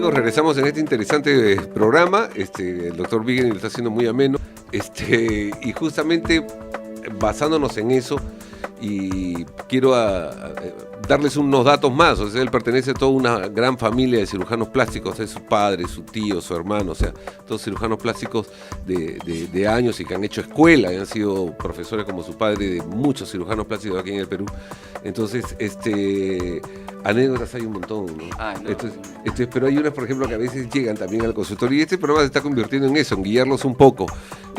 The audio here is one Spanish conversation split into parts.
Amigos, regresamos en este interesante programa. El doctor Vigen lo está haciendo muy ameno. Y justamente basándonos en eso, y quiero darles unos datos más. O sea, él pertenece a toda una gran familia de cirujanos plásticos, es su padre, su tío, su hermano, o sea, todos cirujanos plásticos de años y que han hecho escuela, y han sido profesores como su padre de muchos cirujanos plásticos aquí en el Perú. Entonces, anécdotas hay un montón, ¿no? Entonces, pero hay unas, por ejemplo, que a veces llegan también al consultorio, y este programa se está convirtiendo en eso, en guiarlos un poco.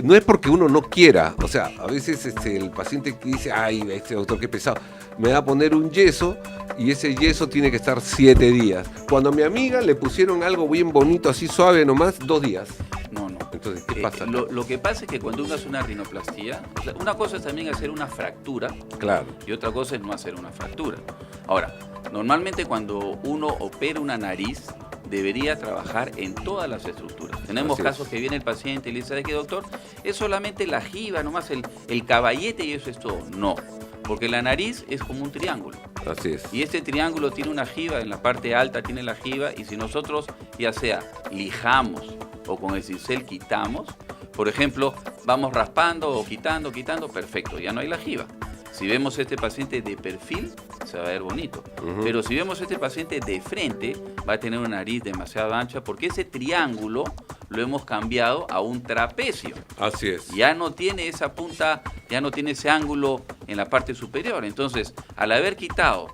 No es porque uno no quiera, o sea, a veces el paciente que dice, ay, este doctor qué pesado, me va a poner un yeso, y ese yeso tiene que estar 7 días. Cuando a mi amiga le pusieron algo bien bonito, así suave nomás, 2 días. No. Entonces, ¿qué pasa? Lo que pasa es que cuando uno hace una rinoplastía, o sea, una cosa es también hacer una fractura, claro, y otra cosa es no hacer una fractura. Ahora, normalmente cuando uno opera una nariz, debería trabajar en todas las estructuras. Tenemos casos que viene el paciente y le dice, ¿sabe qué, doctor? Es solamente la jiba, nomás el caballete y eso es todo. No, porque la nariz es como un triángulo. Así es. Y este triángulo tiene una jiba, en la parte alta tiene la jiba, y si nosotros ya sea lijamos o con el cincel quitamos, por ejemplo, vamos raspando o quitando, perfecto, ya no hay la jiba. Si vemos este paciente de perfil, se va a ver bonito. Pero si vemos este paciente de frente, va a tener una nariz demasiado ancha porque ese triángulo lo hemos cambiado a un trapecio. Así es. Ya no tiene esa punta, ya no tiene ese ángulo en la parte superior. Entonces, al haber quitado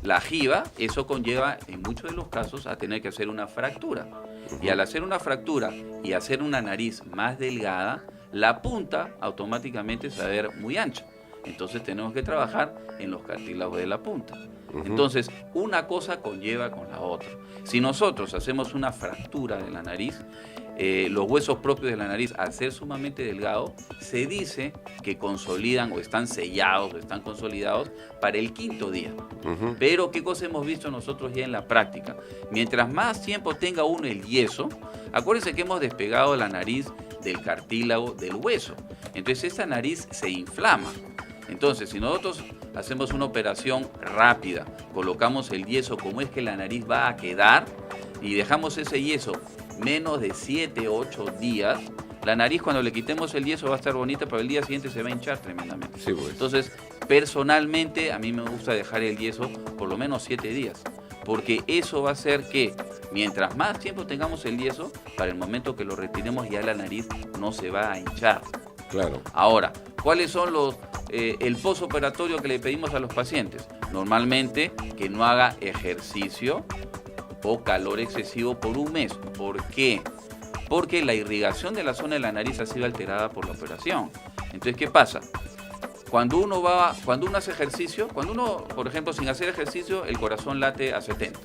la jiba, eso conlleva en muchos de los casos a tener que hacer una fractura. Y al hacer una fractura y hacer una nariz más delgada, la punta automáticamente se va a ver muy ancha. Entonces tenemos que trabajar en los cartílagos de la punta. Entonces, una cosa conlleva con la otra. Si nosotros hacemos una fractura de la nariz, los huesos propios de la nariz, al ser sumamente delgados, se dice que consolidan o están sellados o están consolidados para el 5.º día. Pero, ¿qué cosa hemos visto nosotros ya en la práctica? Mientras más tiempo tenga uno el yeso, acuérdense que hemos despegado la nariz del cartílago del hueso. Entonces, esta nariz se inflama. Entonces, si nosotros hacemos una operación rápida, colocamos el yeso como es que la nariz va a quedar y dejamos ese yeso menos de 7 o 8 días, la nariz cuando le quitemos el yeso va a estar bonita, pero el día siguiente se va a hinchar tremendamente. Sí, pues. Entonces, personalmente, a mí me gusta dejar el yeso por lo menos 7 días, porque eso va a hacer que mientras más tiempo tengamos el yeso, para el momento que lo retiremos ya la nariz no se va a hinchar. Claro. Ahora, ¿cuáles son el postoperatorio que le pedimos a los pacientes? Normalmente que no haga ejercicio o calor excesivo por un mes. ¿Por qué? Porque la irrigación de la zona de la nariz ha sido alterada por la operación. Entonces, ¿qué pasa? Cuando uno hace ejercicio, cuando uno, por ejemplo, sin hacer ejercicio, el corazón late a 70.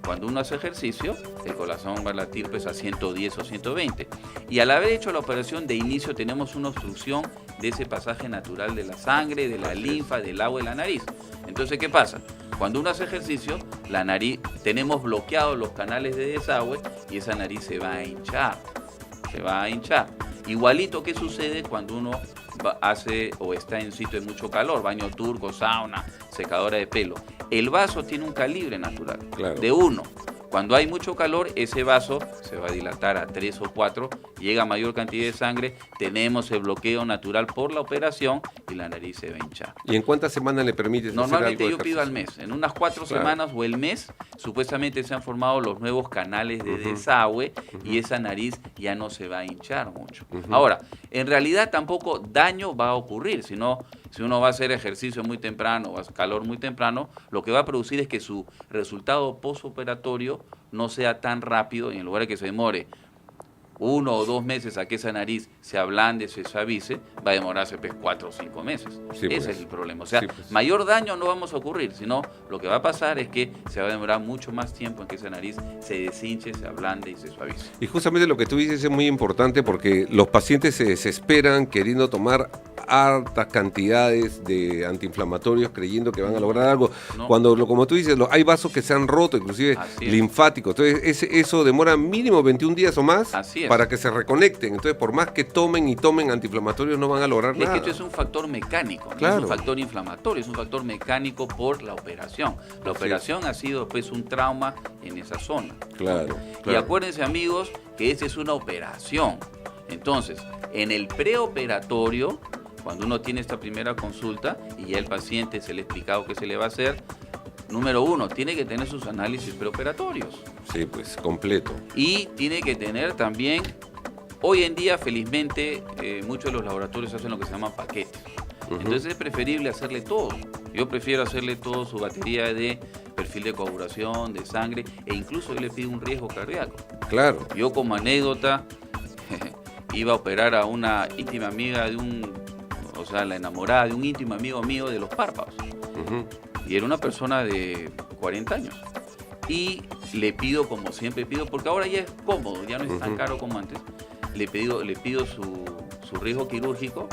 Cuando uno hace ejercicio, el corazón va a latir pues a 110 o 120. Y al haber hecho la operación de inicio, tenemos una obstrucción de ese pasaje natural de la sangre, de la linfa, del agua de la nariz. Entonces, ¿qué pasa? Cuando uno hace ejercicio, la nariz, tenemos bloqueados los canales de desagüe y esa nariz se va a hinchar. Se va a hinchar. Igualito que sucede cuando uno hace o está en sitio de mucho calor, baño turco, sauna, secadora de pelo. El vaso tiene un calibre natural, claro, de 1. Cuando hay mucho calor, ese vaso se va a dilatar a 3 o 4, llega mayor cantidad de sangre, tenemos el bloqueo natural por la operación y la nariz se va a hinchar. ¿Y en cuántas semanas le permites hacer algo de ejercicio? Normalmente yo pido al mes, en unas 4 semanas o el mes, supuestamente se han formado los nuevos canales de desagüe y esa nariz ya no se va a hinchar mucho. Ahora, en realidad tampoco daño va a ocurrir, sino si uno va a hacer ejercicio muy temprano o calor muy temprano, lo que va a producir es que su resultado postoperatorio no sea tan rápido y en lugar de que se demore 1 o 2 meses a que esa nariz se ablande, se suavice, va a demorarse pues 4 o 5 meses. Sí, ese es el problema. O sea, sí, pues, mayor daño no vamos a ocurrir, sino lo que va a pasar es que se va a demorar mucho más tiempo en que esa nariz se deshinche, se ablande y se suavice. Y justamente lo que tú dices es muy importante porque los pacientes se desesperan queriendo tomar hartas cantidades de antiinflamatorios creyendo que van a lograr algo. No. Cuando, como tú dices, hay vasos que se han roto, inclusive linfáticos. Entonces, eso demora mínimo 21 días o más para que se reconecten. Entonces, por más que tomen antiinflamatorios, no van a lograr nada. Es que esto es un factor mecánico, claro. No es un factor inflamatorio, es un factor mecánico por la operación. La operación ha sido pues un trauma en esa zona. Claro. Y acuérdense, amigos, que esta es una operación. Entonces, en el preoperatorio, cuando uno tiene esta primera consulta y ya el paciente se le ha explicado qué se le va a hacer, número 1, tiene que tener sus análisis preoperatorios. Sí, pues, completo. Y tiene que tener también, hoy en día, felizmente, muchos de los laboratorios hacen lo que se llama paquetes. Entonces es preferible hacerle todo. Yo prefiero hacerle todo su batería de perfil de coagulación, de sangre, e incluso yo le pido un riesgo cardíaco. Claro. Yo, como anécdota, iba a operar a una íntima amiga la enamorada de un íntimo amigo mío de los párpados. Y era una persona de 40 años. Y le pido, como siempre pido, porque ahora ya es cómodo, ya no es tan caro como antes, le pido su riesgo quirúrgico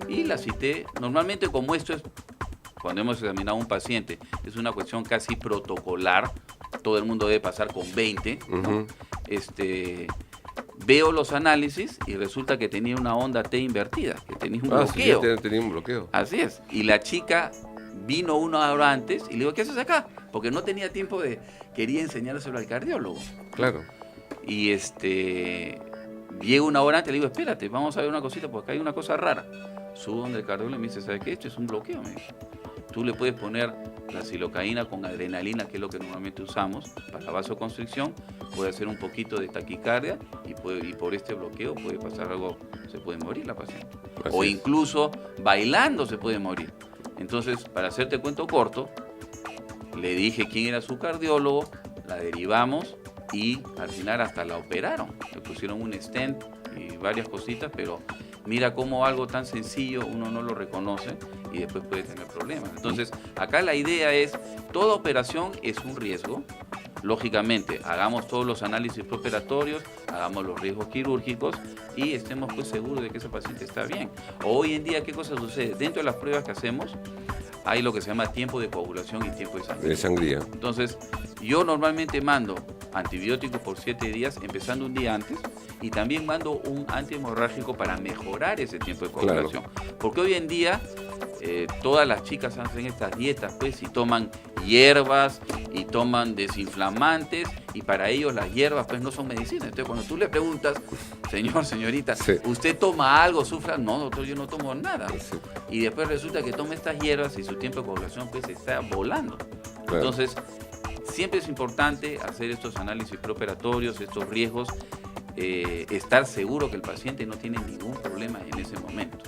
y la cité. Normalmente, como esto es, cuando hemos examinado a un paciente, es una cuestión casi protocolar, todo el mundo debe pasar con 20, ¿no? Veo los análisis y resulta que tenía una onda T invertida, que tenía un bloqueo. Sí, tenía un bloqueo. Así es. Y la chica vino una hora antes y le digo, ¿qué haces acá? Porque no tenía tiempo quería enseñárselo al cardiólogo. Claro. Y llego una hora antes, le digo, espérate, vamos a ver una cosita, porque acá hay una cosa rara. Subo donde el cardiólogo y me dice, ¿sabes qué? Esto es un bloqueo, me dice. Tú le puedes poner la silocaína con adrenalina, que es lo que normalmente usamos para la vasoconstricción, puede hacer un poquito de taquicardia y por este bloqueo puede pasar algo, se puede morir la paciente. O incluso bailando se puede morir. Entonces, para hacerte cuento corto, le dije quién era su cardiólogo, la derivamos y al final hasta la operaron. Le pusieron un stent y varias cositas, pero mira cómo algo tan sencillo uno no lo reconoce y después puede tener problemas. Entonces, acá la idea es, toda operación es un riesgo. Lógicamente, hagamos todos los análisis preoperatorios, hagamos los riesgos quirúrgicos y estemos pues seguros de que ese paciente está bien. Hoy en día, ¿qué cosa sucede? Dentro de las pruebas que hacemos, hay lo que se llama tiempo de coagulación y tiempo de sangría. Entonces, yo normalmente mando antibióticos por 7 días, empezando un día antes, y también mando un antihemorrágico para mejorar ese tiempo de coagulación. Claro. Porque hoy en día todas las chicas hacen estas dietas, pues, y toman hierbas y toman desinflamantes, y para ellos las hierbas pues no son medicinas. Entonces, cuando tú le preguntas, señor, señorita, ¿usted toma algo, sufra? No, doctor, yo no tomo nada. Sí. Y después resulta que toma estas hierbas y su tiempo de coagulación pues está volando. Claro. Entonces, siempre es importante hacer estos análisis preoperatorios, estos riesgos, estar seguro que el paciente no tiene ningún problema en ese momento.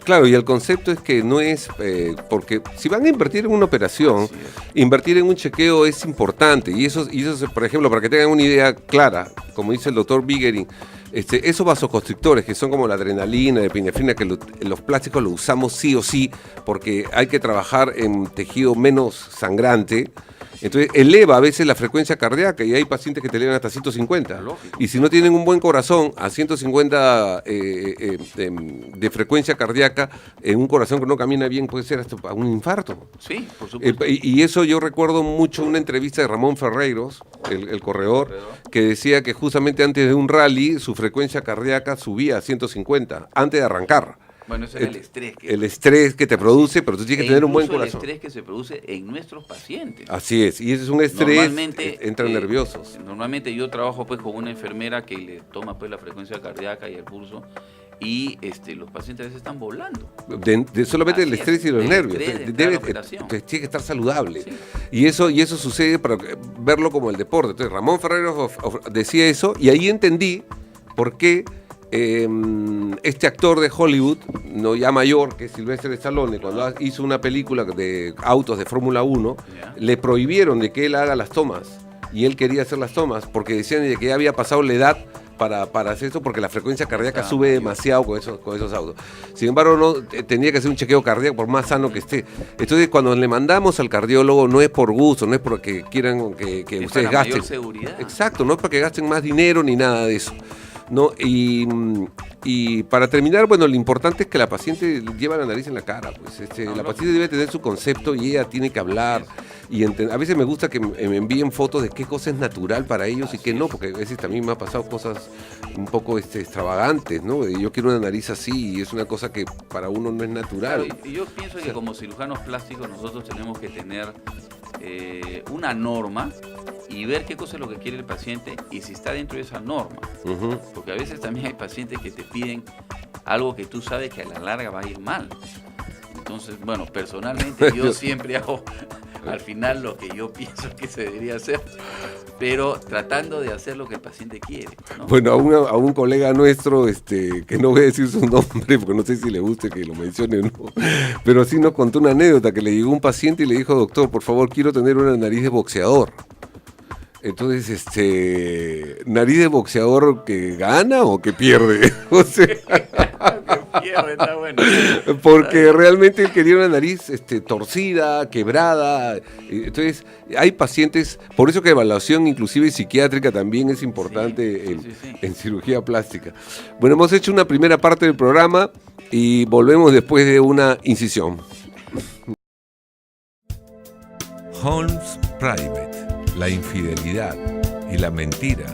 Claro, y el concepto es que no es, porque si van a invertir en una operación, invertir en un chequeo es importante, y eso, por ejemplo, para que tengan una idea clara, como dice el doctor Vigerin, esos vasoconstrictores que son como la adrenalina, la epinefrina, que los plásticos los usamos sí o sí, porque hay que trabajar en tejido menos sangrante. Entonces eleva a veces la frecuencia cardíaca y hay pacientes que te elevan hasta 150. Lógico. Y si no tienen un buen corazón, a 150 de frecuencia cardíaca, en un corazón que no camina bien puede ser hasta un infarto. Sí, por supuesto. Y eso yo recuerdo mucho una entrevista de Ramón Ferreiros, el corredor, que decía que justamente antes de un rally su frecuencia cardíaca subía a 150, antes de arrancar. Bueno, ese es el estrés. El estrés que te produce, pero tú tienes que tener un buen corazón. El estrés que se produce en nuestros pacientes. Así es, y ese es un estrés, entran nerviosos. Normalmente yo trabajo pues con una enfermera que le toma pues la frecuencia cardíaca y el pulso, y los pacientes a veces están volando. Solamente el estrés y los nervios. Tiene que estar saludable. Sí. Y eso sucede para verlo como el deporte. Entonces Ramón Ferreiro decía eso, y ahí entendí por qué este actor de Hollywood, no ya mayor, que es Sylvester Stallone, cuando hizo una película de autos de Fórmula 1, le prohibieron de que él haga las tomas, y él quería hacer las tomas porque decían de que ya había pasado la edad para hacer eso, porque la frecuencia cardíaca sube demasiado con esos autos. Sin embargo, no tenía que hacer un chequeo cardíaco por más sano que esté. Entonces, cuando le mandamos al cardiólogo, no es por gusto, no es porque quieran que ustedes gasten. Mayor seguridad. Exacto, no es para que gasten más dinero ni nada de eso. ¿No? Y Y para terminar, bueno, lo importante es que la paciente lleva la nariz en la cara, pues la paciente debe tener su concepto y ella tiene que hablar. Y a veces me gusta que me envíen fotos de qué cosa es natural para ellos y qué no, porque a veces también me ha pasado cosas un poco extravagantes, ¿no? Yo quiero una nariz así y es una cosa que para uno no es natural. Claro, y yo pienso que como cirujanos plásticos nosotros tenemos que tener una norma y ver qué cosa es lo que quiere el paciente y si está dentro de esa norma. Uh-huh. Porque a veces también hay pacientes que te piden algo que tú sabes que a la larga va a ir mal. Entonces, bueno, personalmente yo siempre hago al final lo que yo pienso que se debería hacer, pero tratando de hacer lo que el paciente quiere, ¿no? Bueno, a un colega nuestro, que no voy a decir su nombre porque no sé si le guste que lo mencione o no, pero sí nos contó una anécdota que le llegó un paciente y le dijo: doctor, por favor, quiero tener una nariz de boxeador. Entonces, ¿nariz de boxeador que gana o que pierde? O sea, Que pierde, está bueno. porque realmente él quería una nariz torcida, quebrada. Entonces, hay pacientes, por eso que evaluación inclusive psiquiátrica también es importante en cirugía plástica. Bueno, hemos hecho una primera parte del programa y volvemos después de una incisión. Holmes Private. La infidelidad y la mentira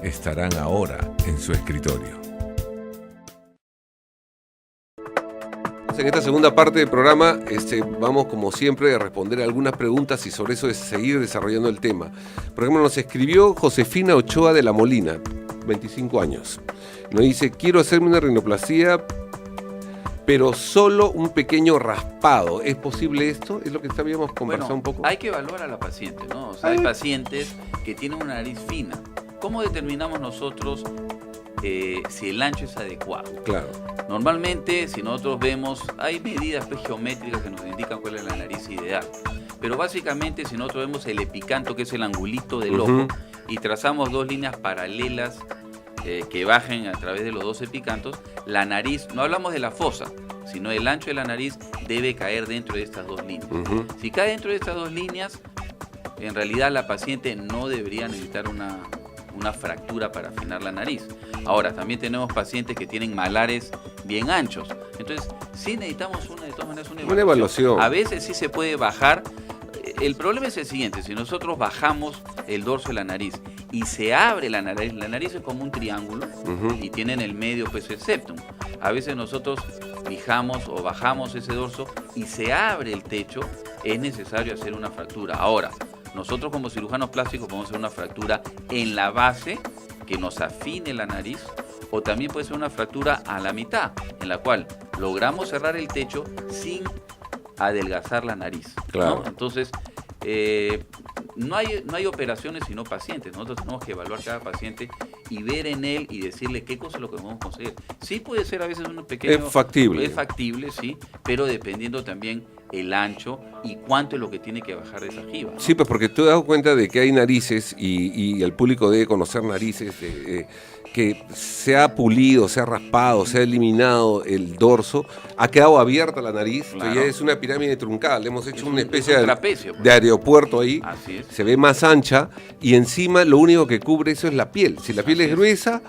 estarán ahora en su escritorio. En esta segunda parte del programa vamos como siempre a responder algunas preguntas y sobre eso es seguir desarrollando el tema. Por ejemplo, nos escribió Josefina Ochoa de la Molina, 25 años. Nos dice: quiero hacerme una rinoplastia, pero solo un pequeño raspado. ¿Es posible esto? Es lo que habíamos conversado un poco. Hay que evaluar a la paciente, ¿no? O sea, hay pacientes que tienen una nariz fina. ¿Cómo determinamos nosotros si el ancho es adecuado? Claro. Normalmente, si nosotros vemos, hay medidas geométricas que nos indican cuál es la nariz ideal. Pero básicamente, si nosotros vemos el epicanto, que es el angulito del ojo, y trazamos dos líneas paralelas que bajen a través de los dos epicantos, la nariz, no hablamos de la fosa, sino el ancho de la nariz debe caer dentro de estas dos líneas. Uh-huh. Si cae dentro de estas dos líneas, en realidad la paciente no debería necesitar una fractura para afinar la nariz. Ahora, también tenemos pacientes que tienen malares bien anchos. Entonces, sí necesitamos de todas maneras una evaluación. A veces sí se puede bajar. El problema es el siguiente: si nosotros bajamos el dorso de la nariz y se abre la nariz es como un triángulo, y tiene en el medio pues el septum. A veces nosotros fijamos o bajamos ese dorso y se abre el techo, es necesario hacer una fractura. Ahora, nosotros como cirujanos plásticos podemos hacer una fractura en la base que nos afine la nariz, o también puede ser una fractura a la mitad, en la cual logramos cerrar el techo sin adelgazar la nariz, claro, ¿no? Entonces, no hay operaciones sino pacientes. Nosotros tenemos que evaluar cada paciente y ver en él y decirle qué cosa es lo que podemos conseguir. Sí puede ser a veces un pequeño... Es factible. Es factible, sí, pero dependiendo también el ancho y cuánto es lo que tiene que bajar de esa jiba, ¿no? Sí, pues porque tú te das cuenta de que hay narices y el público debe conocer narices que se ha pulido, se ha raspado, se ha eliminado el dorso, ha quedado abierta la nariz, Claro. ya es una pirámide truncada, le hemos hecho una Es especie un trapecio, pues. de aeropuerto ahí, Así es. se ve más ancha y encima lo único que cubre eso es la piel. Si la piel es gruesa,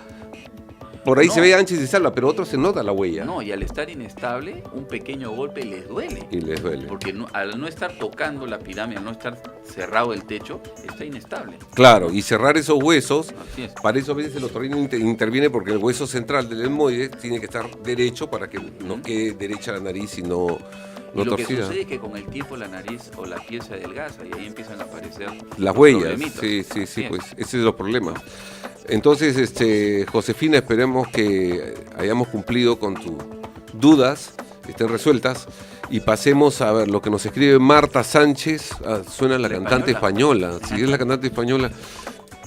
por ahí No. se ve ancha y se salva, pero otro se nota la huella. No, y al estar inestable, un pequeño golpe les duele. Y les duele. Porque al no estar tocando la pirámide, al no estar cerrado el techo, está inestable. Claro, y cerrar esos huesos, Así es. para eso a veces el otorrino interviene porque el hueso central del etmoide tiene que estar derecho para que no quede derecha la nariz y no Y lo que torcida. sucede es que con el tiempo la nariz o la piel se adelgaza y ahí empiezan a aparecer Las huellas, problemitas. sí, Así es. pues ese es los problemas. Entonces, Josefina, esperemos que hayamos cumplido con tus dudas, estén resueltas, y pasemos a ver lo que nos escribe Marta Sánchez. Suena la cantante española. Si es la cantante española,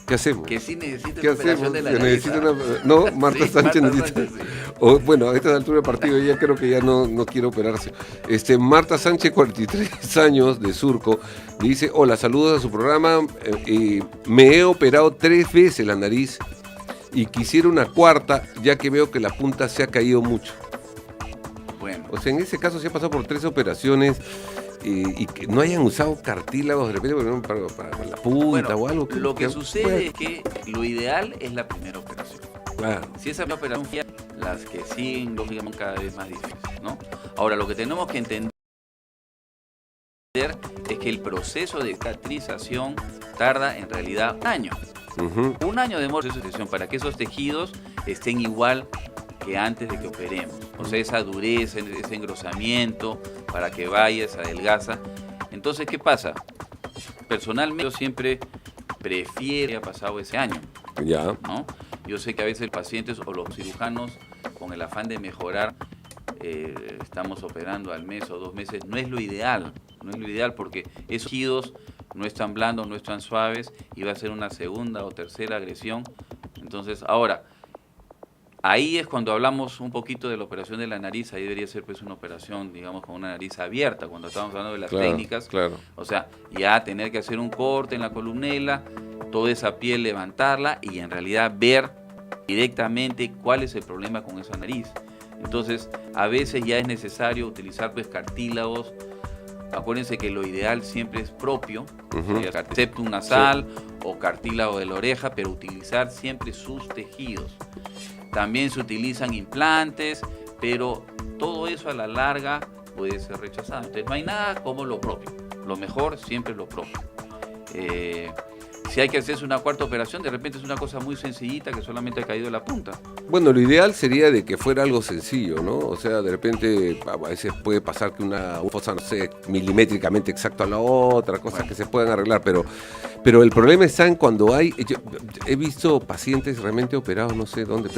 ¿qué hacemos? Que sí necesita ¿Qué una operación hacemos? de la Se nariz. necesita no, Marta Sí, Sánchez Marta necesita. Sánchez, sí. Bueno, a esta altura del partido ya creo que ya no quiere operarse. Marta Sánchez, 43 años, de Surco, le dice: hola, saludos a su programa. Me he operado 3 veces la nariz y quisiera una cuarta, ya que veo que la punta se ha caído mucho. Bueno, O sea, en ese caso se ha pasado por 3 operaciones y que no hayan usado cartílagos de repente para la punta bueno, o algo. lo que sucede bueno. es que lo ideal es la primera operación. Claro. Si esa operación falla, las que siguen, lógicamente, cada vez más difíciles, ¿no? Ahora, lo que tenemos que entender es que el proceso de cicatrización tarda en realidad un año. Un año de cicatrización para que esos tejidos estén igual que antes de que operemos. O sea, esa dureza, ese engrosamiento, para que vaya, esa adelgaza. Entonces, ¿qué pasa? Personalmente, yo siempre prefiero que haya pasado ese año. Ya. ¿No? Yo sé que a veces pacientes o los cirujanos, con el afán de mejorar, estamos operando al mes o 2 meses. No es lo ideal, porque esos tejidos no están blandos, no están suaves y va a ser una segunda o tercera agresión. Entonces, ahora, ahí es cuando hablamos un poquito de la operación de la nariz. Ahí debería ser pues una operación, digamos, con una nariz abierta, cuando estamos hablando de las técnicas. Claro. O sea, ya tener que hacer un corte en la columela, toda esa piel levantarla y en realidad ver directamente cuál es el problema con esa nariz. Entonces, a veces ya es necesario utilizar pues cartílagos. Acuérdense que lo ideal siempre es propio, septum nasal o cartílago de la oreja, pero utilizar siempre sus tejidos. También se utilizan implantes, pero todo eso a la larga puede ser rechazado. Entonces, no hay nada como lo propio. Lo mejor siempre es lo propio. Si hay que hacerse una cuarta operación, de repente es una cosa muy sencillita que solamente ha caído la punta. Bueno, lo ideal sería de que fuera algo sencillo, ¿no? O sea, de repente a veces puede pasar que una fosa no sé milimétricamente exacto a la otra, cosas que se puedan arreglar, pero el problema está en cuando hay... Yo he visto pacientes realmente operados, no sé dónde,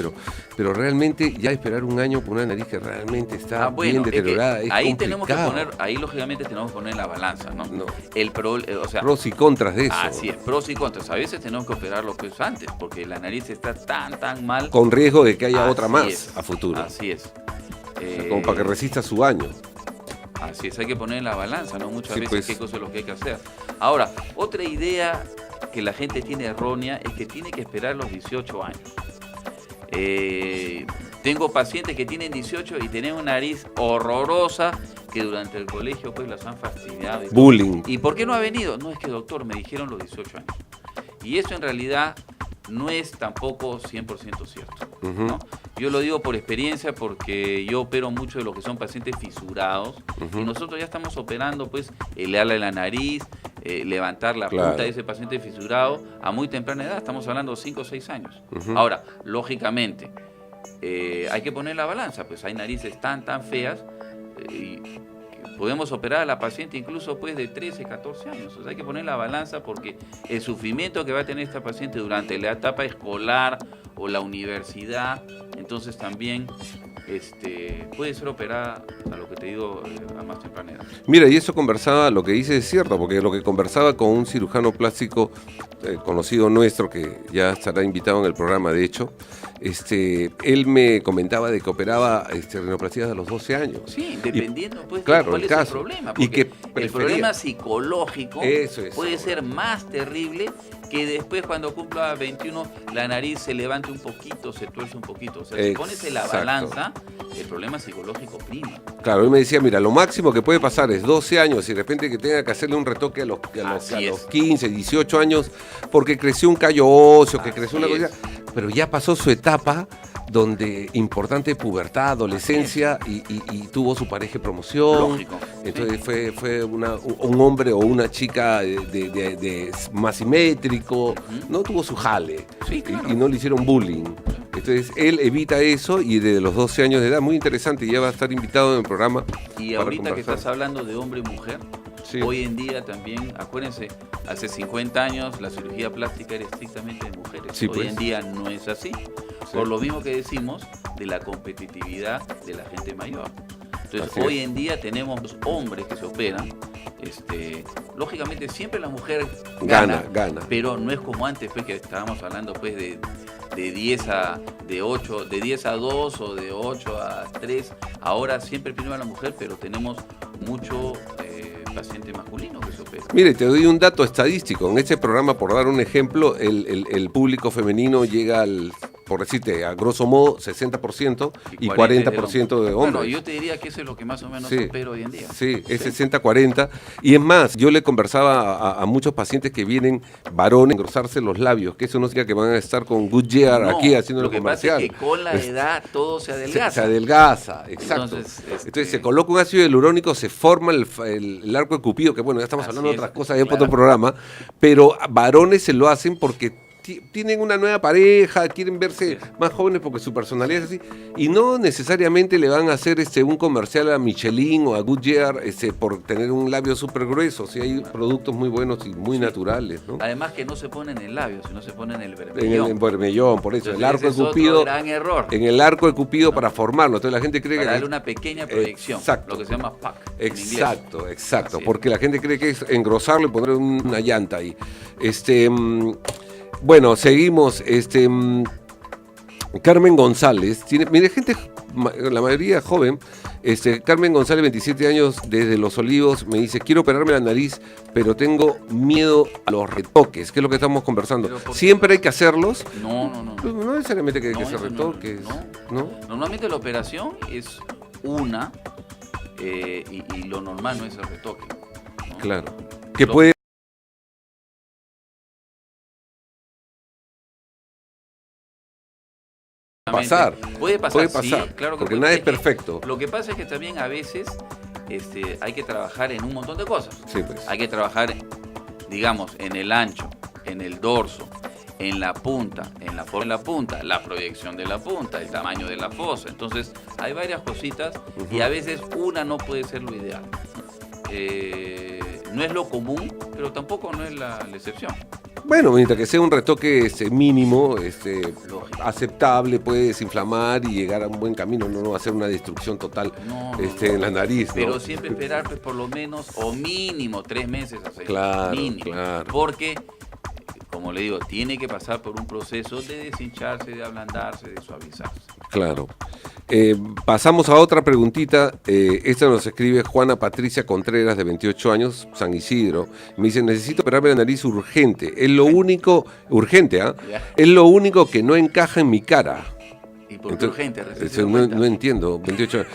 pero realmente ya esperar un año por una nariz que realmente está bien deteriorada es ahí complicado. tenemos que poner, ahí lógicamente tenemos que poner la balanza, ¿no? O sea, pros y contras de eso. Así es, pros y contras. A veces tenemos que operarlo pues antes, porque la nariz está tan mal. Con riesgo de que haya otra más a futuro. Así es. Como para que resista su año. Así es, hay que poner en la balanza, ¿no? Muchas veces pues. qué cosa es lo que hay que hacer. Ahora, otra idea que la gente tiene errónea es que tiene que esperar los 18 años. Tengo pacientes que tienen 18 y tienen una nariz horrorosa que durante el colegio pues las han fastidiado. Bullying. ¿Y por qué no ha venido? No, es que doctor, me dijeron los 18 años. Y eso en realidad no es tampoco 100% cierto, ¿no? Yo lo digo por experiencia porque yo opero mucho de lo que son pacientes fisurados y nosotros ya estamos operando pues el ala de la nariz, levantar la punta de ese paciente fisurado a muy temprana edad, estamos hablando de 5 o 6 años. Ahora, lógicamente, hay que poner la balanza, pues hay narices tan feas y podemos operar a la paciente incluso pues de 13, 14 años. O sea, hay que poner la balanza porque el sufrimiento que va a tener esta paciente durante la etapa escolar o la universidad, entonces también puede ser operada, a lo que te digo, a más temprana edad. Mira, y eso conversaba, lo que dice es cierto, porque lo que conversaba con un cirujano plástico conocido nuestro, que ya estará invitado en el programa, de hecho, él me comentaba de que operaba rinoplastías a los 12 años. Sí, dependiendo pues claro, cuál es el problema. Porque el problema psicológico puede ser más terrible que después cuando cumpla 21 la nariz se levante un poquito, se tuerce un poquito. O sea, si pones en la balanza, el problema psicológico prima. Claro, él me decía, mira, lo máximo que puede pasar es 12 años y de repente que tenga que hacerle un retoque a los 15, 18 años porque creció un callo óseo, que creció una cosa, pero ya pasó su etapa donde importante pubertad, adolescencia y tuvo su pareja de promoción. Lógico. Entonces fue un hombre o una chica de más simétrico, no tuvo su jale y no le hicieron bullying. Entonces él evita eso y desde los 12 años de edad, muy interesante, ya va a estar invitado en el programa. Y ahorita que estás hablando de hombre y mujer, hoy en día también, acuérdense, hace 50 años la cirugía plástica era estrictamente de mujeres. Hoy en día no es así. Por lo mismo que decimos de la competitividad de la gente mayor. Entonces, hoy en día tenemos hombres que se operan. Lógicamente siempre la mujer gana, pero no es como antes, pues, que estábamos hablando pues de 10 a 2 o de 8 a 3. Ahora siempre prima la mujer, pero tenemos mucho paciente masculino que se opera. Mire, te doy un dato estadístico. En este programa, por dar un ejemplo, el público femenino llega al por decirte, a grosso modo, 60% y 40% de hombres. Bueno, yo te diría que eso es lo que más o menos opera hoy en día. Sí, es 60-40. Y es más, yo le conversaba a muchos pacientes que vienen varones a engrosarse los labios, que eso no significa que van a estar con Goodyear aquí haciendo el comercial. Lo que pasa es que con la edad todo se adelgaza. Se adelgaza, exacto. Entonces se coloca un ácido hialurónico, se forma el arco de Cupido, que bueno, ya estamos hablando de otras cosas en otro programa, pero varones se lo hacen porque tienen una nueva pareja, quieren verse más jóvenes porque su personalidad es así, y no necesariamente le van a hacer un comercial a Michelin o a Goodyear por tener un labio súper grueso. Sí, hay productos muy buenos y muy naturales, ¿no? Además que no se ponen en el labio, sino se ponen en el vermellón. En el vermellón, por eso. Entonces, el arco de Cupido. Gran error. En el arco de Cupido para formarlo. Entonces la gente cree para que. darle una pequeña proyección. Exacto. Lo que se llama pack. Exacto, exacto. Porque la gente cree que es engrosarlo y poner una llanta ahí. Bueno, seguimos. Carmen González, mire, gente, la mayoría joven. Carmen González, 27 años, desde Los Olivos, me dice: quiero operarme la nariz, pero tengo miedo a los retoques, que es lo que estamos conversando. ¿Siempre hay que hacerlos? No. No necesariamente que hay que hacer retoques. No. Normalmente la operación es una, y lo normal no es el retoque, ¿no? Claro. Que puede pasar. Puede pasar, sí, claro que porque puede. nada es perfecto. Lo que pasa es que también a veces hay que trabajar en un montón de cosas. Sí, pues. Hay que trabajar, digamos, en el ancho, en el dorso, en la punta, en la forma de la punta, la proyección de la punta, el tamaño de la fosa. Entonces, hay varias cositas y a veces una no puede ser lo ideal. No es lo común, pero tampoco no es la excepción. Bueno, mientras que sea un retoque mínimo, aceptable, puede desinflamar y llegar a un buen camino, no va a ser una destrucción total en la nariz, ¿no? Pero siempre esperar pues, por lo menos o mínimo 3 meses hacer. Claro, mínimo, claro. Porque, como le digo, tiene que pasar por un proceso de deshincharse, de ablandarse, de suavizarse. Claro. Pasamos a otra preguntita. Esta nos escribe Juana Patricia Contreras, de 28 años, San Isidro. Me dice: necesito operarme la nariz urgente. Es lo único, urgente, es lo único que no encaja en mi cara. ¿Y por qué urgente? No entiendo, 28 años.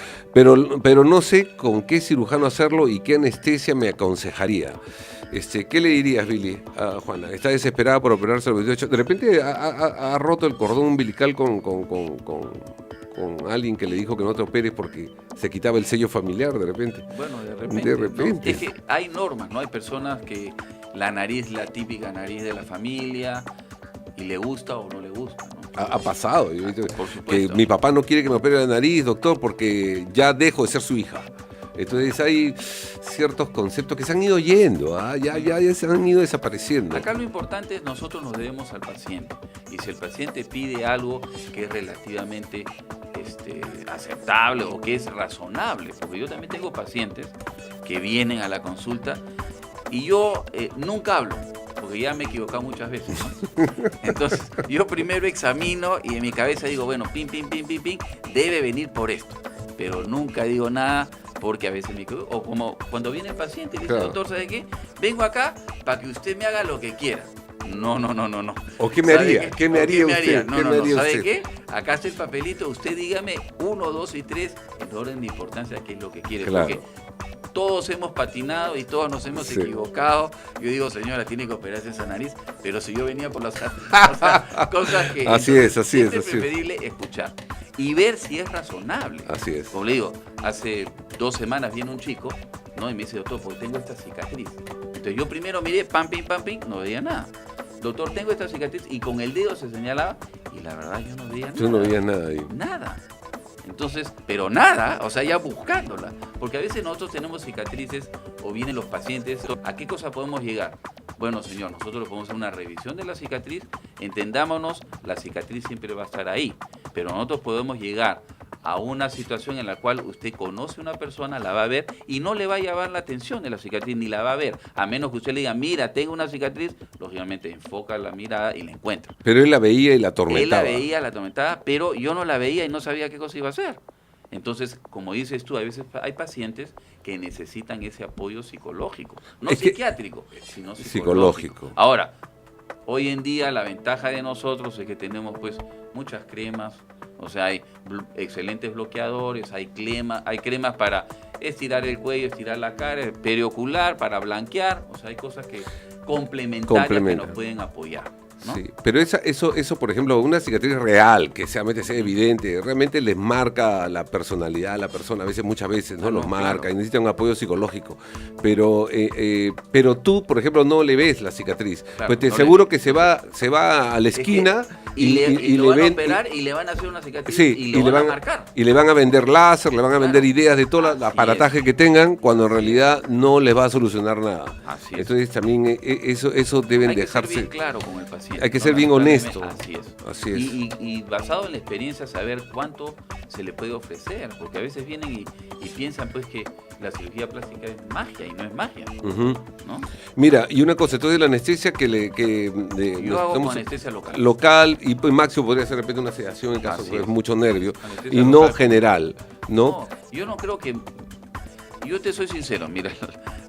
Pero no sé con qué cirujano hacerlo y qué anestesia me aconsejaría. ¿Qué le dirías, Billy, a Juana? Está desesperada por operarse a los 28. De repente ha roto el cordón umbilical con alguien que le dijo que no te operes porque se quitaba el sello familiar de repente. Bueno, de repente. ¿No? Es que hay normas, ¿no? Hay personas que la nariz, la típica nariz de la familia, y le gusta o no le gusta, ¿no? Ha pasado. Por supuesto. Que mi papá no quiere que me opere la nariz, doctor, porque ya dejo de ser su hija. Entonces hay ciertos conceptos que se han ido yendo, ya se han ido desapareciendo. Acá lo importante es nosotros nos debemos al paciente. Y si el paciente pide algo que es relativamente aceptable o que es razonable, porque yo también tengo pacientes que vienen a la consulta y yo nunca hablo, porque ya me he equivocado muchas veces, ¿no? Entonces yo primero examino y en mi cabeza digo, bueno, pim, debe venir por esto, pero nunca digo nada. Porque a veces me equivoco, o como cuando viene el paciente y dice: claro, doctor, ¿sabe qué? Vengo acá para que usted me haga lo que quiera. No. ¿O qué me haría? ¿Qué me haría usted? No, ¿sabe qué? Acá está el papelito, usted dígame 1, 2 y 3, en orden de importancia, qué es lo que quiere. Claro. Porque todos hemos patinado y todos nos hemos equivocado. Yo digo, señora, tiene que operarse esa nariz, pero si yo venía por las cosas que... Así es. Preferible escuchar y ver si es razonable. Así es. Como le digo, hace 2 semanas viene un chico, ¿no? Y me dice: doctor, porque tengo esta cicatriz. Entonces yo primero miré, pam, no veía nada. Doctor, tengo esta cicatriz, y con el dedo se señalaba, y la verdad yo no veía nada. Yo no veía nada ahí. Nada. Entonces, pero nada, o sea, ya buscándola. Porque a veces nosotros tenemos cicatrices, o vienen los pacientes, ¿a qué cosa podemos llegar? Bueno, señor, nosotros le podemos hacer una revisión de la cicatriz, entendámonos, la cicatriz siempre va a estar ahí, pero nosotros podemos llegar a una situación en la cual usted conoce a una persona, la va a ver y no le va a llamar la atención de la cicatriz, ni la va a ver, a menos que usted le diga: mira, tengo una cicatriz, lógicamente enfoca la mirada y la encuentra. Pero él la veía y la atormentaba. La atormentaba, pero yo no la veía y no sabía qué cosa iba a hacer. Entonces, como dices tú, a veces hay pacientes que necesitan ese apoyo psicológico, no psiquiátrico, sino psicológico. Ahora, Hoy en día la ventaja de nosotros es que tenemos pues muchas cremas, o sea, hay excelentes bloqueadores, hay cremas para estirar el cuello, estirar la cara, periocular, para blanquear, o sea, hay cosas que complementarias que nos pueden apoyar, ¿no? Sí, pero eso, por ejemplo, una cicatriz real, que sea evidente, realmente les marca la personalidad a la persona, muchas veces, ¿no? Los marca, claro. Y necesita un apoyo psicológico. Pero tú, por ejemplo, no le ves la cicatriz. Claro, pues te aseguro que se va a la esquina y lo van a operar y le van a hacer una cicatriz, sí, y le van a marcar. Y le van a vender láser, le van a vender ideas de todo el aparataje que tengan, cuando en realidad no les va a solucionar nada. Así es. Entonces también eso deben dejarse. Hay que ser bien claro con el paciente. Hay que ser bien honesto. Así es. Y basado en la experiencia, saber cuánto se le puede ofrecer, porque a veces vienen y piensan pues que la cirugía plástica es magia, y no es magia, ¿no? Mira, y una cosa, entonces la anestesia yo hago con anestesia local, y pues máximo podría ser de repente una sedación en caso de mucho nervio, y no local, general, ¿no? Yo no creo que... Yo te soy sincero, mira,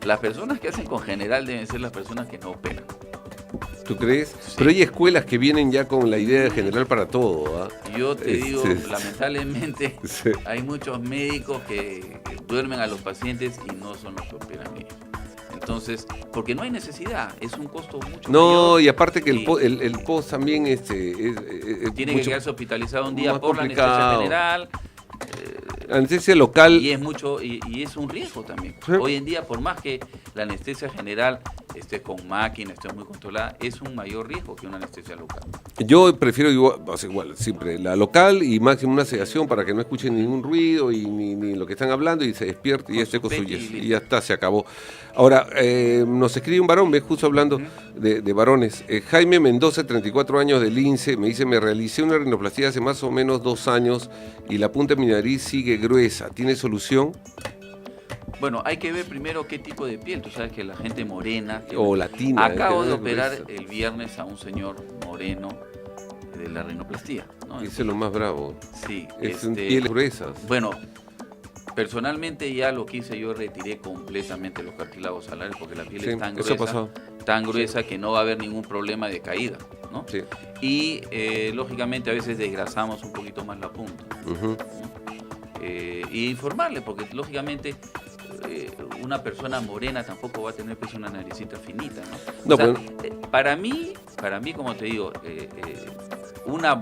las personas que hacen con general deben ser las personas que no operan. ¿Tú crees? Sí. Pero hay escuelas que vienen ya con la idea de general para todo, ¿ah? Yo te digo, lamentablemente, hay muchos médicos que duermen a los pacientes y no son los que operan ellos. Entonces, porque no hay necesidad, es un costo mucho mayor. No, y aparte que el post también tiene que quedarse hospitalizado un día por complicado. La anestesia general. Anestesia local. Y es mucho, y es un riesgo también. ¿Sí? Hoy en día, por más que la anestesia general esté con máquina, esté muy controlada, es un mayor riesgo que una anestesia local. Yo prefiero igual, siempre la local y máximo una sedación para que no escuchen ningún ruido y ni lo que están hablando, y se despierte y esté con su yeso. Y ya está, se acabó. Ahora, nos escribe un varón, justo hablando de varones. Jaime Mendoza, 34 años, del INSE, me dice: me realicé una rinoplastia hace más o menos 2 años y la punta de mi nariz sigue gruesa. ¿Tiene solución? Bueno, hay que ver primero qué tipo de piel. Tú sabes que la gente morena... O latina. Acabo de operar el viernes a un señor moreno de la rinoplastia, ¿no? Ese es lo más bravo. Sí. Son pieles gruesas. Bueno, personalmente ya lo que hice, yo retiré completamente los cartílagos alares porque la piel es tan gruesa que no va a haber ningún problema de caída, ¿no? Sí. Y lógicamente a veces desgrasamos un poquito más la punta. ¿No? Y informarle, porque lógicamente una persona morena tampoco va a tener pues una naricita finita, ¿no? Para mí, como te digo, una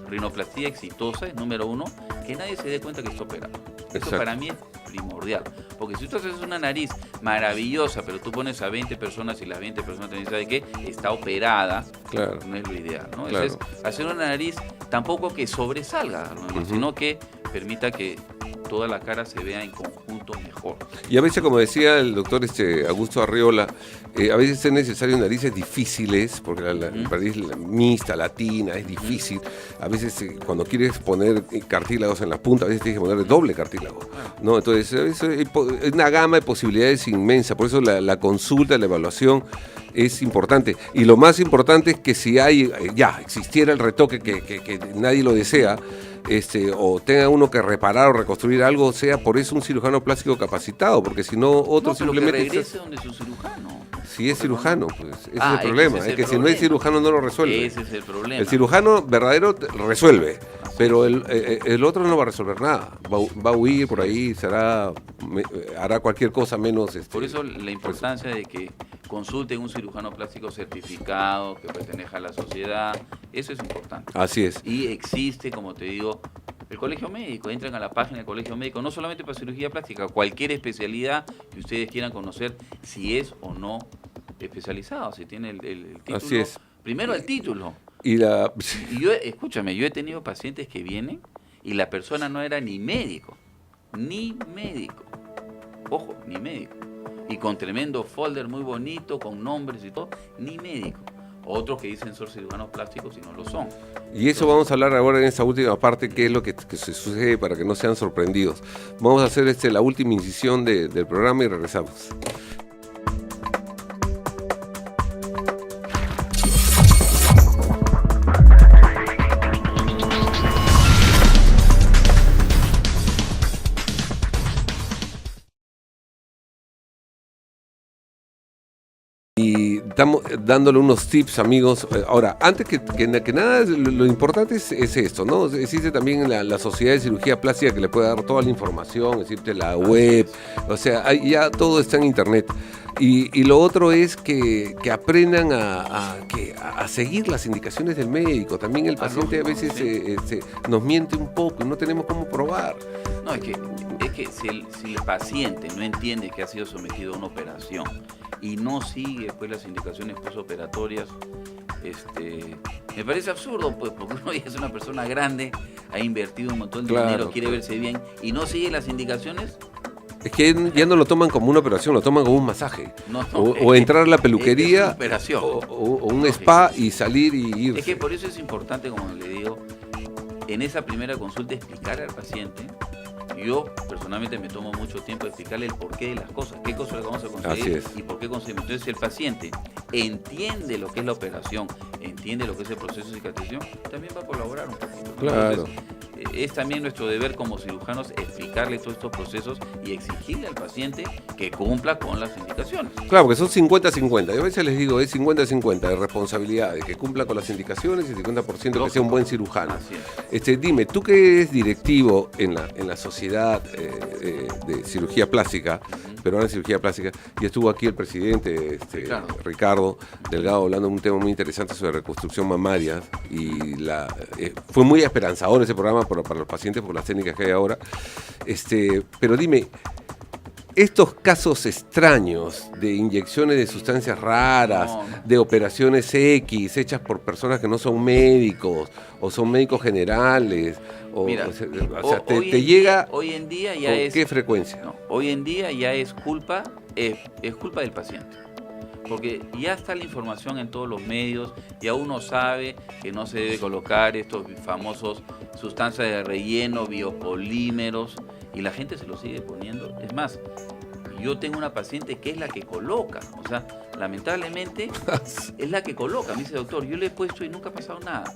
rinoplastia exitosa es, número uno, que nadie se dé cuenta que está operado. Eso para mí es primordial, porque si tú haces una nariz maravillosa, pero tú pones a 20 personas y las 20 personas te dicen, ¿sabe qué? Está operada, claro, no es lo ideal, ¿no? Claro. Es hacer una nariz tampoco que sobresalga, ¿no? Sino que permita que toda la cara se vea en conjunto mejor. Y a veces, como decía el doctor Augusto Arriola, a veces es necesario narices difíciles, porque la nariz mixta, latina, es difícil. A veces cuando quieres poner cartílagos en la punta, a veces tienes que poner doble cartílago, ¿no? Entonces es una gama de posibilidades inmensa, por eso la consulta, la evaluación es importante. Y lo más importante es que si existiera el retoque que nadie lo desea, o tenga uno que reparar o reconstruir algo, sea por eso un cirujano plástico capacitado, porque si no, otro simplemente... que regrese donde su cirujano. Si es cirujano, pues ese es el problema. Es que si no es cirujano no lo resuelve. Ese es el problema. El cirujano verdadero resuelve, pero el otro no va a resolver nada. Va a huir por ahí, hará cualquier cosa menos... Por eso la importancia de que consulten un cirujano plástico certificado, que pertenezca a la sociedad, eso es importante. Así es. Y existe, como te digo, el colegio médico. Entran a la página del colegio médico, no solamente para cirugía plástica, cualquier especialidad que ustedes quieran conocer, si es o no especializado, si tiene el título. Así es. Primero el título. Y yo he tenido pacientes que vienen y la persona no era ni médico. Ojo, ni médico. Y con tremendo folder muy bonito, con nombres y todo, ni médico. Otros que dicen ser cirujanos plásticos y no lo son. Y eso vamos a hablar ahora en esta última parte, qué es lo que se sucede para que no sean sorprendidos. Vamos a hacer la última incisión del programa y regresamos. Y estamos dándole unos tips, amigos. Ahora, antes que nada, lo importante es esto, ¿no? Existe también la Sociedad de Cirugía Plástica que le puede dar toda la información, existe la web, o sea, ya todo está en internet. Y lo otro es que aprendan a seguir las indicaciones del médico. También el paciente a veces nos miente un poco y no tenemos cómo probar. No, es que si el paciente no entiende que ha sido sometido a una operación y no sigue pues las indicaciones postoperatorias, me parece absurdo, pues, porque uno ya es una persona grande, ha invertido un montón de dinero, quiere verse bien y no sigue las indicaciones. Es que ya no lo toman como una operación, lo toman como un masaje. O entrar a la peluquería, es operación. O un spa y salir y irse. Es que por eso es importante, como le digo, en esa primera consulta explicarle al paciente. Yo personalmente me tomo mucho tiempo de explicarle el porqué de las cosas, qué cosas le vamos a conseguir y por qué conseguimos. Entonces, si el paciente entiende lo que es la operación, entiende lo que es el proceso de cicatrización, también va a colaborar un poquito, ¿no? Claro. Entonces, es también nuestro deber como cirujanos explicarle todos estos procesos y exigirle al paciente que cumpla con las indicaciones. Claro, porque son 50-50. Yo a veces les digo, es 50-50 de responsabilidad, de que cumpla con las indicaciones y 50% que sea un buen cirujano. Dime, tú que eres directivo en la Sociedad de Cirugía Plástica, Peruana de Cirugía Plástica, y estuvo aquí el presidente Ricardo Delgado hablando de un tema muy interesante sobre reconstrucción mamaria, y fue muy esperanzador ese programa para los pacientes por las técnicas que hay ahora. Pero dime, estos casos extraños de inyecciones de sustancias raras, de operaciones X hechas por personas que no son médicos o son médicos generales, Mira, te llega hoy en día ya ¿con es qué frecuencia? No, hoy en día ya es culpa del paciente. Porque ya está la información en todos los medios, ya uno sabe que no se debe colocar estos famosos sustancias de relleno, biopolímeros, y la gente se lo sigue poniendo. Es más, yo tengo una paciente que es la que coloca, o sea, lamentablemente es la que coloca. Me dice, doctor, yo le he puesto y nunca ha pasado nada.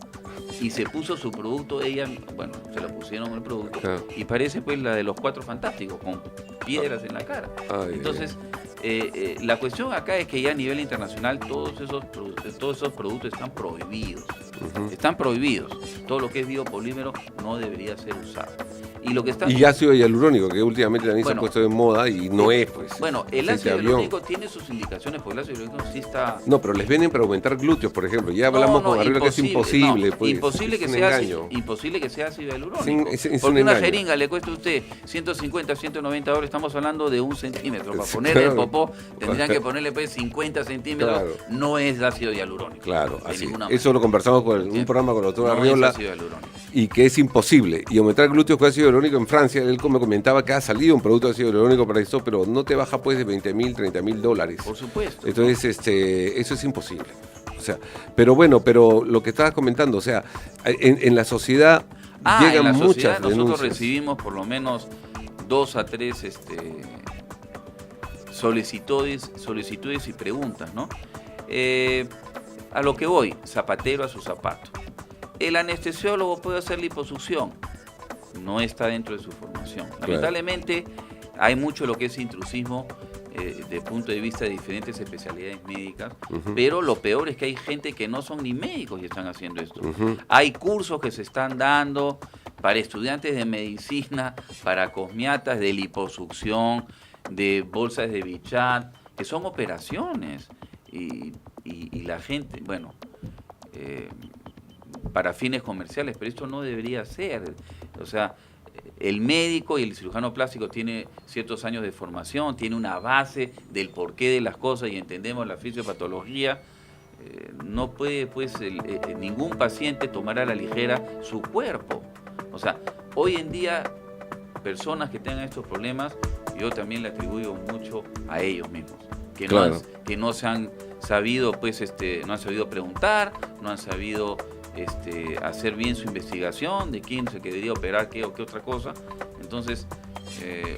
Y se puso su producto, ella, bueno, se la pusieron el producto, y parece pues la de los Cuatro Fantásticos, con piedras en la cara. Entonces, la cuestión acá es que ya a nivel internacional todos esos productos están prohibidos. Están prohibidos. Todo lo que es biopolímero no debería ser usado. Y ácido hialurónico, que últimamente también se ha puesto de moda y no es, pues. Bueno, el ácido hialurónico tiene sus indicaciones, porque el ácido hialurónico sí está... No, pero les venden para aumentar glúteos, por ejemplo. Ya hablamos con Gabriela que es imposible, pues. Imposible que sea ácido hialurónico. Es porque una jeringa le cuesta a usted 150, 190 dólares, estamos hablando de 1 centímetro. Para ponerle el popó, tendrían que ponerle pues 50 centímetros. Claro. No es ácido hialurónico. Claro, así. Eso lo conversamos con un programa con la doctora Arriola. Y que es imposible. Y aumentar glúteos con ácido hialurónico en Francia, él me comentaba que ha salido un producto de ácido hialurónico para esto, pero no te baja pues de $20,000, $30,000. Por supuesto. Entonces, eso es imposible. O sea, pero lo que estabas comentando, o sea, en la sociedad llegan muchas denuncias. Nosotros recibimos por lo menos 2 a 3 solicitudes y preguntas, ¿no? A lo que voy, zapatero a su zapato. El anestesiólogo puede hacer liposucción, no está dentro de su formación. Lamentablemente hay mucho lo que es intrusismo desde el punto de vista de diferentes especialidades médicas, pero lo peor es que hay gente que no son ni médicos y están haciendo esto. Hay cursos que se están dando para estudiantes de medicina, para cosmiatas de liposucción, de bolsas de Bichat, que son operaciones. Y la gente, bueno, para fines comerciales, pero esto no debería ser. O sea, el médico y el cirujano plástico tiene ciertos años de formación, tiene una base del porqué de las cosas y entendemos la fisiopatología. No puede, pues, ningún paciente tomar a la ligera su cuerpo. O sea, hoy en día, personas que tengan estos problemas, yo también le atribuyo mucho a ellos mismos, que no se han sabido, pues, no han sabido preguntar, no han sabido hacer bien su investigación de quién es el que debería operar qué o qué otra cosa. Entonces,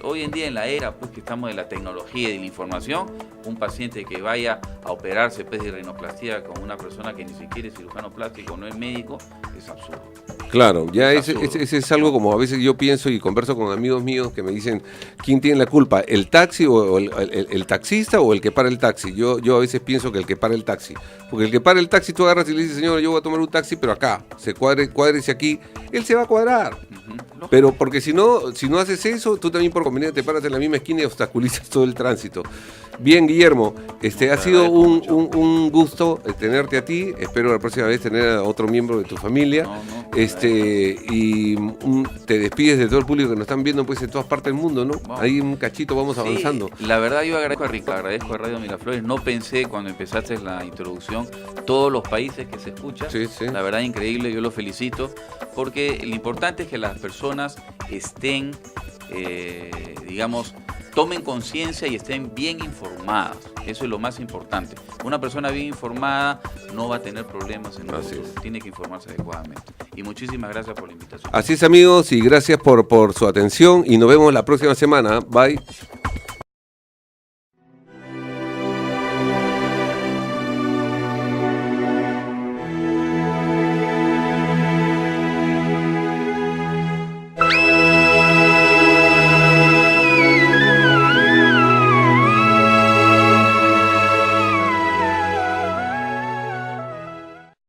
hoy en día, en la era pues que estamos de la tecnología y de la información, un paciente que vaya a operarse pues, de rinoplastia con una persona que ni siquiera es cirujano plástico, no es médico, es absurdo. Claro, ya Es ese es algo como a veces yo pienso y converso con amigos míos que me dicen, ¿quién tiene la culpa? ¿El taxi o el taxista o el que para el taxi? Yo a veces pienso que el que para el taxi. Porque el que para el taxi, tú agarras y le dices, señor, yo voy a tomar un taxi, pero acá, cuádrese aquí, él se va a cuadrar. Pero porque si no haces eso, tú también por conveniente te paras en la misma esquina y obstaculizas todo el tránsito. Bien, Guillermo, ha sido un gusto tenerte a ti. Espero la próxima vez tener a otro miembro de tu familia. Y te despides de todo el público que nos están viendo pues en todas partes del mundo, ¿no? Wow. Ahí un cachito vamos avanzando. La verdad yo agradezco a Radio Miraflores. No pensé cuando empezaste la introducción todos los países que se escuchan. Sí. La verdad increíble, yo lo felicito, porque lo importante es que las personas estén, tomen conciencia y estén bien informadas. Eso es lo más importante. Una persona bien informada no va a tener problemas en el futuro. Tiene que informarse adecuadamente. Y muchísimas gracias por la invitación. Así es, amigos, y gracias por su atención y nos vemos la próxima semana. Bye.